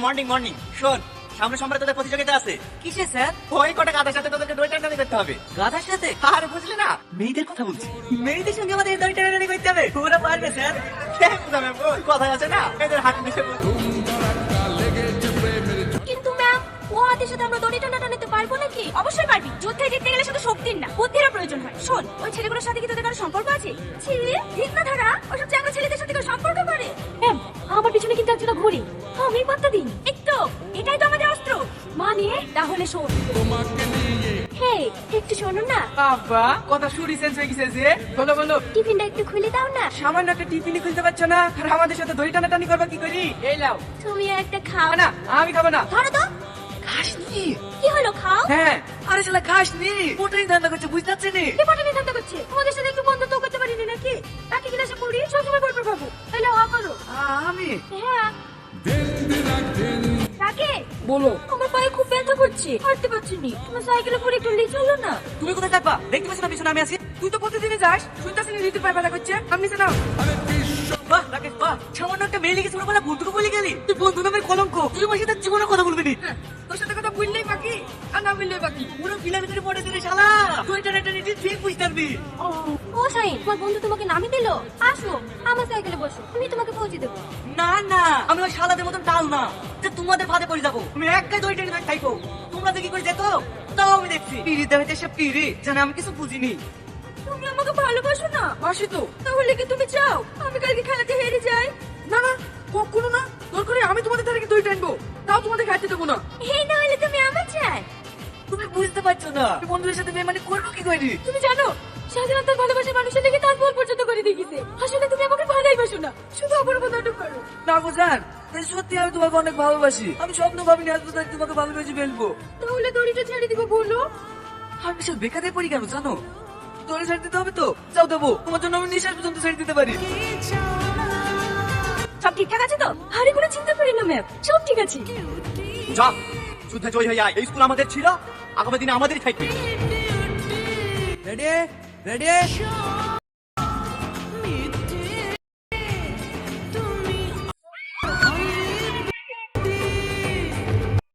Morning morning. শোন, সামনে সোমবারে তোদের প্রতিযোগিতা আছে। কিসে স্যার? ওই কটা গাধার সাথে তোদেরকে দই টানাটানি করতে হবে। গাধার সাথে? আর বুঝলি না, মেয়েদের কথা বলছি। মেয়েদের সঙ্গে আমাদের দই টানাটানি করতে হবে? ওরা পারবে স্যার। কথা আছে না, এদের হাত মিশে কিন্তু ম্যাম, ও হাতের সাথে আমরা দড়ি টানাটানিতে পারবো নাকি? অবশ্যই পারবি। যুদ্ধে জিততে গেলে শুধু শক্তির না, বুদ্ধিরও প্রয়োজন হয়। শোন, ওই ছেলেগুলোর সাথে কি তোদের কারো সম্পর্ক আছে? ছেলে ঠিক না ধারা, ওসব চ্যাংড়া ছেলেদের সাথে কেউ সম্পর্ক করে? ম্যাম, আমার পিছনে কিন্তু একজন ঘুরি, আমি পাত্তা দিই একটু। এটাই তো আমাদের অস্ত্র। মানে তাহলে শোন, হে একটু শোনো না। বাবা, কথা শুরি সেন্স হয়ে গেছে যে। বলো বলো। টিফিনটা একটু খুলে দাও না। সামান্য একটা টিফিনই খুলতে পারছো না, আর আমাদের সাথে দই টানাটানি করবা কি করি? এই লাও। তুমি একটা খাও না, আমি খাবো না। ধরো তো। খাসনি? কি হলো, খাও। হ্যাঁ, আরে শালা খাসনি। ওটাই ধান্দা করছে, বুঝতে পারছি নি। কে পাঠানি ধান্দা করছে? তোমাদের সাথে একটু বন্ধুত্ব করতে পারিনি নাকি? তাকে গিলাসে পড়ি সবসময় পড়বে পাবো। তাহলে হা করো। আমি? হ্যাঁ। কাকে? বলো। আমার পায়ে খুব ব্যথা করছে, হাঁটতে পারছি না। তোমার সাইকেলে করে একটু নিয়ে চলো না। তুমি কোথায় থাকবা? দেখতে পাচ্ছ না পিছনে আমি আছি? তুই তো প্রতিদিনই যাস, শুনতেছি না ঋতুর পায়ে ব্যথা করছে। আমি নিচে নাও। বাহ রাকেশ বাহ, সামান্য একটা মেয়ে লিখে ছোটবেলা বন্ধুকে বলে গেলি। তুই বন্ধু নামের কলঙ্ক, তুই আমার সাথে জীবনে কথা বলবি নি। তোর সাথে কথা বললেই বাকি, আর না বললেই বাকি। পুরো ফিল্মের ভিতরে পড়ে দিলি শালা। তুই টানাটানি ঠিক বুঝতে পারবি। ও শাহিন, তোমার বন্ধু তোমাকে নামিয়ে দিল। আসো আমার সাইকেলে বসো, আমি তোমাকে পৌঁছে দেবো। না না, আমি ওই শালাদের মতন টাল না যে তোমাদের ফাঁদে পড়ে যাবো। তুমি একটা দই টেনে ধরে থাকো, তোমরা দেখি করে যেত তাও আমি দেখছি। পিড়িতে হইতে সব পিড়ি জানে, আমি কিছু বুঝিনি। তুমি আমাকে ভালোবাসো না? বাসি তো। তাহলে কি তুমি চাও আমি কালকে খেলাতে হেরে যাই? না না, কখনো না। দরকারে আমি তোমাদের ধারে দই টানবো, তাও তোমাদের খাইতে দেবো না। এই না হলে তুমি আমার চাই। তুমি বুঝতে পারছো না আমি বন্ধুদের সাথে বেমানি করবো কি করি। তুমি জানো, স্বাধীনতার ভালোবাসার মানুষের লেগে তার বল পর্যন্ত করে দেখিছে। আসলে তুমি আমাকে ভালোবাসো না, শুধু অপরাধ নাটক করো। না গো জান, সত্যি আমি তোমাকে অনেক ভালোবাসি। আমি স্বপ্ন ভাবিনি আজ পর্যন্ত তোমাকে ভালোবেসে ফেলবো। তাহলে দড়িটা ছেড়ে দিব বলো। আমি সব বেকারে পড়ি কেন জানো? দড়ি ছেড়ে দিতে হবে তো, যাও দেবো। তোমার জন্য আমি নিঃশ্বাস পর্যন্ত ছেড়ে দিতে পারি। সব ঠিকঠাক আছে তো? আরে কোনো চিন্তা করি না ম্যাম, সব ঠিক আছে। যা, যুদ্ধে জয় হয়ে আয়। এই স্কুল আমাদের ছিল, আগামী দিনে আমাদেরই থাকবে। Ready ready